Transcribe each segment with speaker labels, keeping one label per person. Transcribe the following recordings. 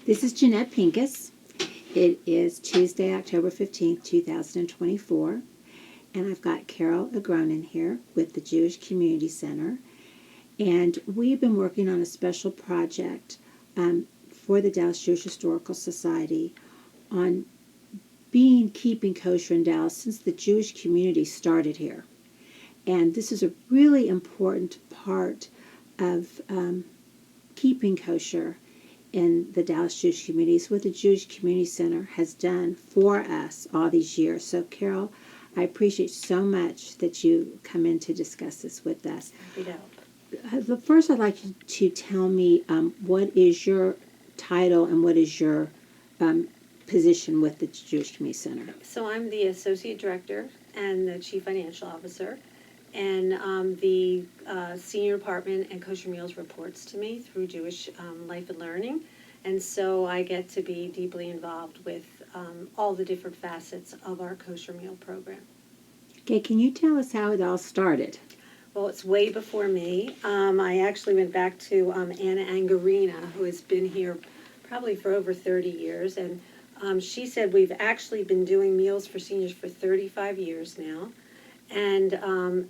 Speaker 1: This is Jeanette Pincus. It is Tuesday, October 15th, 2024, and I've got Carol Agronin here with the Jewish Community Center, and we've been working on a special project for the Dallas Jewish Historical Society on keeping kosher in Dallas since the Jewish community started here. And this is a really important part of keeping kosher in the Dallas Jewish communities, what the Jewish Community Center has done for us all these years. So, Carol, I appreciate so much that you come in to discuss this with us. First, I'd like you to tell me what is your title and what is your position with the Jewish Community Center.
Speaker 2: So I'm the Associate Director and the Chief Financial Officer, and the Senior Department and Kosher Meals reports to me through Jewish Life and Learning, and so I get to be deeply involved with all the different facets of our kosher meal program.
Speaker 1: Okay, can you tell us how it all started?
Speaker 2: Well, it's way before me. I actually went back to Anna Angarina, who has been here probably for over 30 years, and she said we've actually been doing meals for seniors for 35 years now, and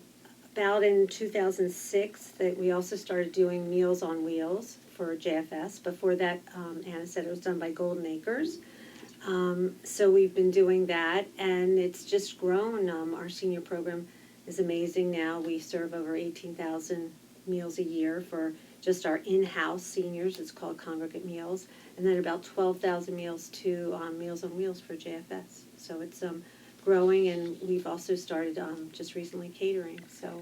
Speaker 2: about in 2006 that we also started doing Meals on Wheels for JFS. Before that, Anna said it was done by Golden Acres. So we've been doing that, and it's just grown. Our senior program is amazing now. We serve over 18,000 meals a year for just our in-house seniors. It's called Congregate Meals. And then about 12,000 meals to Meals on Wheels for JFS. So it's growing, and we've also started just recently catering. So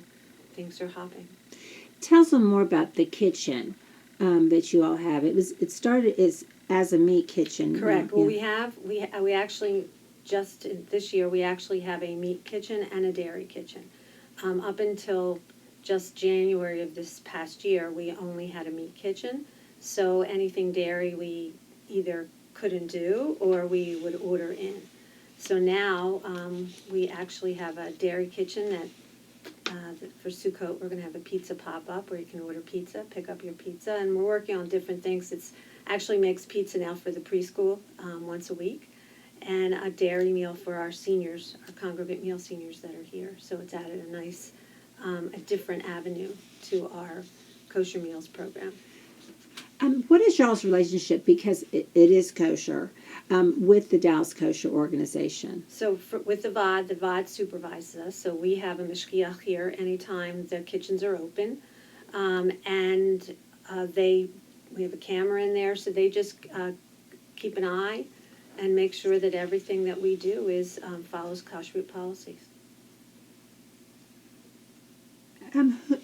Speaker 2: things are hopping.
Speaker 1: Tell us more about the kitchen that you all have. It started as a meat kitchen.
Speaker 2: Correct. Well, we actually just this year we actually have a meat kitchen and a dairy kitchen. Up until just January of this past year, we only had a meat kitchen. So anything dairy we either couldn't do or we would order in. So now we actually have a dairy kitchen that for Sukkot we're going to have a pizza pop-up where you can order pizza, pick up your pizza, and we're working on different things. It's actually makes pizza now for the preschool once a week, and a dairy meal for our seniors, our congregate meal seniors that are here. So it's added a nice, a different avenue to our kosher meals program.
Speaker 1: What is y'all's relationship, because it is kosher, with the Dallas Kosher Organization?
Speaker 2: So with the VOD supervises us. So we have a mishkiach here anytime the kitchens are open, and we have a camera in there, so they just keep an eye and make sure that everything that we do is follows kashrut policies.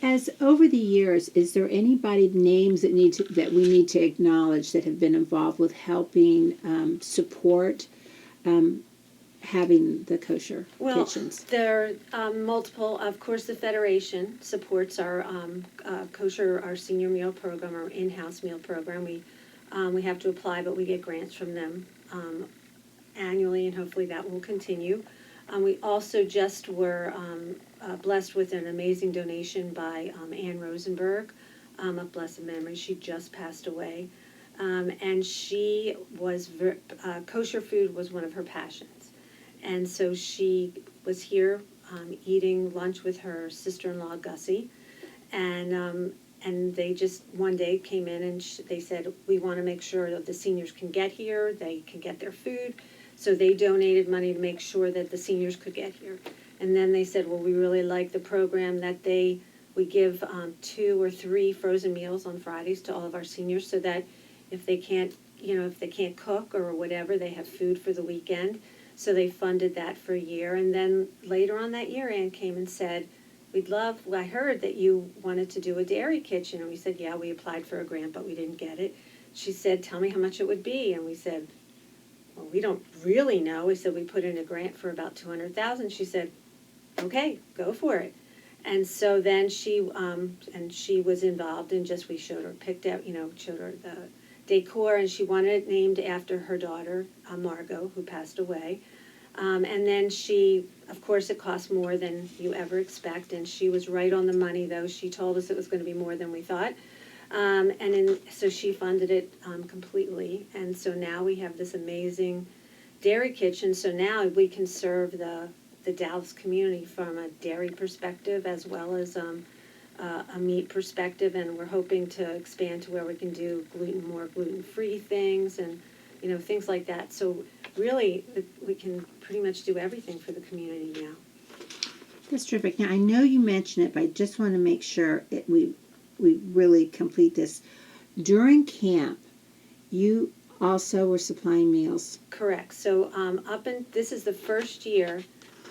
Speaker 1: As over the years, is there anybody names that we need to acknowledge that have been involved with helping support having the kosher kitchens?
Speaker 2: Well, there are multiple. Of course, the Federation supports our our senior meal program, our in-house meal program. We have to apply, but we get grants from them annually, and hopefully that will continue. We also just were blessed with an amazing donation by Ann Rosenberg of blessed memory. She just passed away, and she was kosher food was one of her passions, and so she was here eating lunch with her sister-in-law Gussie, and they just one day came in and they said, we want to make sure that the seniors can get here, they can get their food. So they donated money to make sure that the seniors could get here. And then they said, well, we really like the program that we give 2 or 3 frozen meals on Fridays to all of our seniors, so that if they can't cook or whatever, they have food for the weekend. So they funded that for a year. And then later on that year, Ann came and said, I heard that you wanted to do a dairy kitchen. And we said, yeah, we applied for a grant, but we didn't get it. She said, tell me how much it would be. And we said, well, we don't really know. We said we put in a grant for about $200,000. She said, okay, go for it. And so then she was involved in we showed her, showed her the decor, and she wanted it named after her daughter, Margot, who passed away. And then of course, it cost more than you ever expect, and she was right on the money, though. She told us it was going to be more than we thought. So she funded it completely, and so now we have this amazing dairy kitchen. So now we can serve the Dallas community from a dairy perspective as well as a meat perspective, and we're hoping to expand to where we can do more gluten-free things and things like that. So really, we can pretty much do everything for the community now.
Speaker 1: That's terrific. Now, I know you mentioned it, but I just want to make sure we really complete this. During camp, you also were supplying meals.
Speaker 2: Correct. So this is the first year,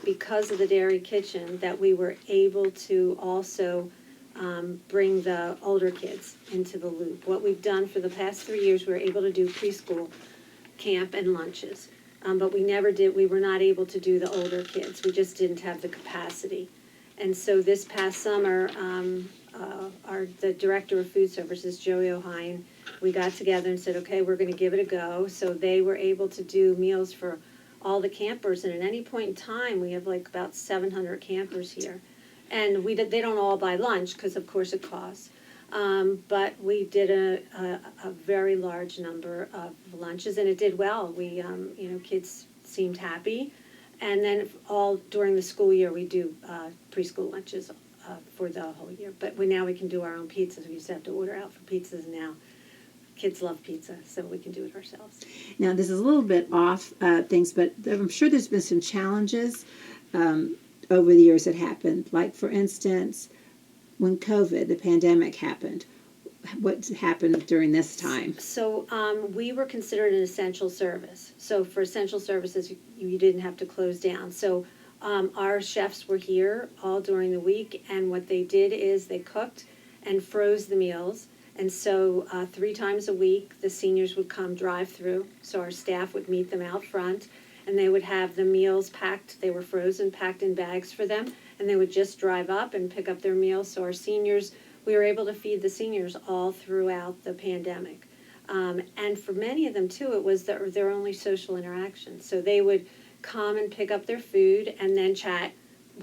Speaker 2: because of the dairy kitchen, that we were able to also bring the older kids into the loop. What we've done for the past 3 years, we were able to do preschool camp and lunches. But we were not able to do the older kids. We just didn't have the capacity. And so this past summer, the director of food services, Joey O'Hine, we got together and said, okay, we're going to give it a go. So they were able to do meals for all the campers. And at any point in time, we have like about 700 campers here. And they don't all buy lunch because, of course, it costs. But we did a very large number of lunches, and it did well. We, kids seemed happy. And then all during the school year, we do preschool lunches for the whole year. But now we can do our own pizzas. We used to have to order out for pizzas, and now kids love pizza, so we can do it ourselves.
Speaker 1: Now, this is a little bit off things, but I'm sure there's been some challenges over the years that happened. Like, for instance, when COVID, the pandemic happened, what happened during this time?
Speaker 2: So we were considered an essential service. So for essential services, you didn't have to close down. So our chefs were here all during the week, and what they did is they cooked and froze the meals. And so 3 times a week, the seniors would come drive through. So our staff would meet them out front, and they would have the meals packed. They were frozen, packed in bags for them, and they would just drive up and pick up their meals. So our seniors, we were able to feed the seniors all throughout the pandemic. And for many of them, too, it was their only social interaction. So they would come and pick up their food and then chat,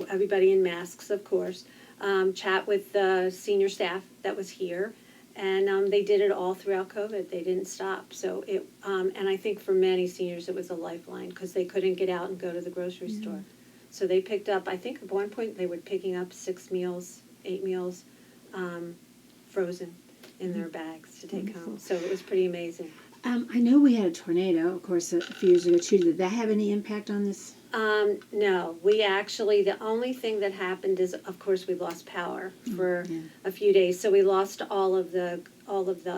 Speaker 2: everybody in masks, of course, chat with the senior staff that was here. And they did it all throughout COVID. They didn't stop. So and I think for many seniors it was a lifeline because they couldn't get out and go to the grocery store. So they picked up, I think at one point they were picking up 6 meals, 8 meals, frozen in their bags to take home. So it was pretty amazing.
Speaker 1: I know we had a tornado, of course, a few years ago too. Did that have any impact on this?
Speaker 2: No, we actually, the only thing that happened is, of course, we lost power for a few days. So we lost all of the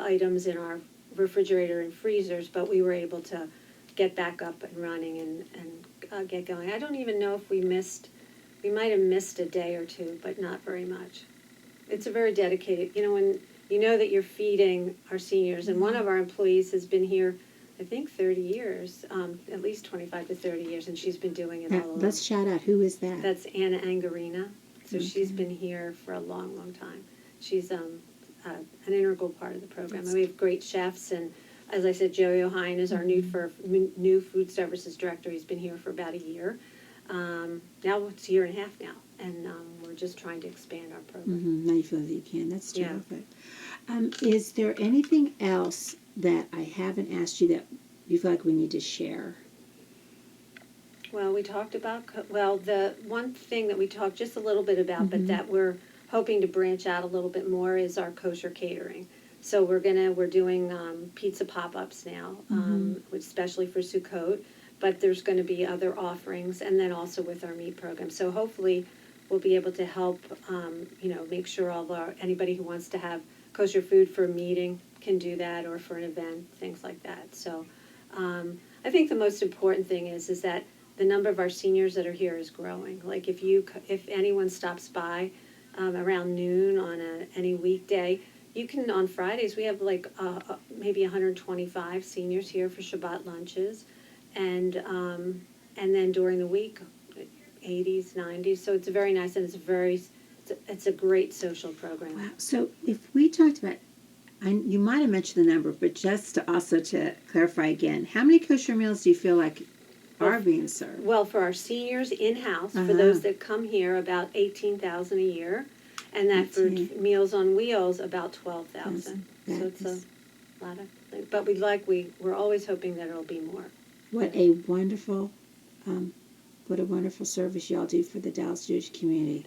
Speaker 2: items in our refrigerator and freezers, but we were able to get back up and running and get going. I don't even know if we might have missed a day or two, but not very much. It's a very dedicated, when you know that you're feeding our seniors, and one of our employees has been here, I think 30 years, at least 25 to 30 years, and she's been doing it all along.
Speaker 1: Let's shout out, who is that?
Speaker 2: That's Anna Angarina. So she's been here for a long, long time. She's an integral part of the program. And we have great chefs, and as I said, Joey O'Hine is our new food services director. He's been here for about a year. Now it's a year and a half now, and we're just trying to expand our program.
Speaker 1: Now you feel that you can. That's terrific. Is there anything else that I haven't asked you that you feel like we need to share?
Speaker 2: Well, we talked about, the one thing that we talked just a little bit about, but that we're hoping to branch out a little bit more is our kosher catering. So we're doing pizza pop-ups now, especially for Sukkot, but there's going to be other offerings, and then also with our meat program. So hopefully we'll be able to help, make sure anybody who wants to have kosher food for a meeting can do that, or for an event, things like that. So I think the most important thing is that the number of our seniors that are here is growing. Like if anyone stops by around noon on any weekday, you can, on Fridays, we have like maybe 125 seniors here for Shabbat lunches, and then during the week, 80s, 90s. So it's very nice, and it's a great social program.
Speaker 1: Wow. So if we talked about, you might have mentioned the number, but just to clarify again, how many kosher meals do you feel like are being served?
Speaker 2: Well, for our seniors in-house, for those that come here, about 18,000 a year. And that for
Speaker 1: That's right.
Speaker 2: Meals on Wheels, about 12,000.
Speaker 1: That
Speaker 2: So it's
Speaker 1: is-
Speaker 2: a lot of, but we're always hoping that it'll be more.
Speaker 1: What a wonderful, what a wonderful service y'all do for the Dallas Jewish community.